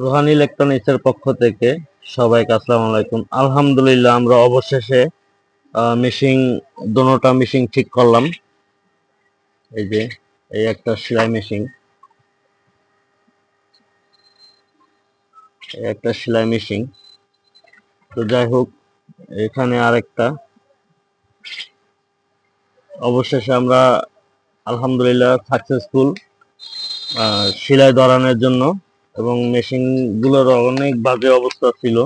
রোহান ইলেকট্রনিক্সের পক্ষ থেকে সবাইকে আসসালামু আলাইকুম। আলহামদুলিল্লাহ, আমরা অবশেষে মেশিন দোনোটা মেশিন ঠিক করলাম। এই যে এই একটা সেলাই মেশিন, তো যাই হোক, এখানে আরেকটা। অবশেষে আমরা আলহামদুলিল্লাহ সাকসেসফুল সেলাই ধরানোর জন্য। এবং মেশিন গুলোর অনেক বাজে অবস্থা ছিল।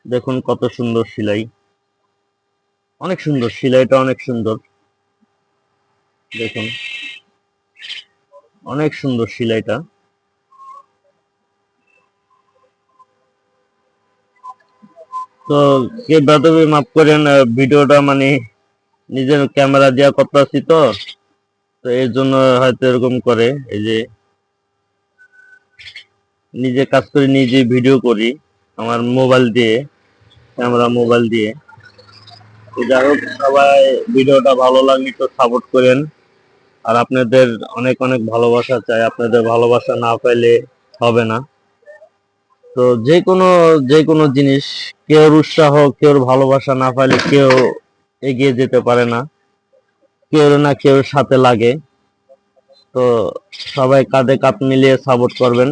দেখুন কত সুন্দর সেলাই, অনেক সুন্দর সেলাইটা, অনেক সুন্দর। দেখুন অনেক সুন্দর সেলাইটা। তো কে বাদবে মাফ করেন, ভিডিওটা মানে নিজের ক্যামেরা দিয়া করতেছি, তো তো এর জন্য হয়তো এরকম করে। এই যে নিজে কাজ করি, নিজে ভিডিও করি আমার মোবাইল দিয়ে, ক্যামেরা মোবাইল দিয়ে। তো যাই হোক, সবাই ভিডিওটা ভালো লাগলে তো সাপোর্ট করেন। আর আপনাদের অনেক অনেক ভালোবাসা চাই, আপনাদের ভালোবাসা না পাইলে হবে না। তো যে কোনো জিনিস, কেউর উৎসাহ, কেউর ভালোবাসা না পাইলে কেউ এগিয়ে যেতে পারে না, কেউ না কেউর সাথে লাগে। তো সবাই কাঁধে কাঁধ মিলিয়ে সাপোর্ট করবেন।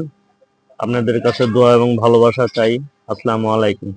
আপনাদের কাছে দোয়া এবং ভালোবাসা চাই। আসসালামু আলাইকুম।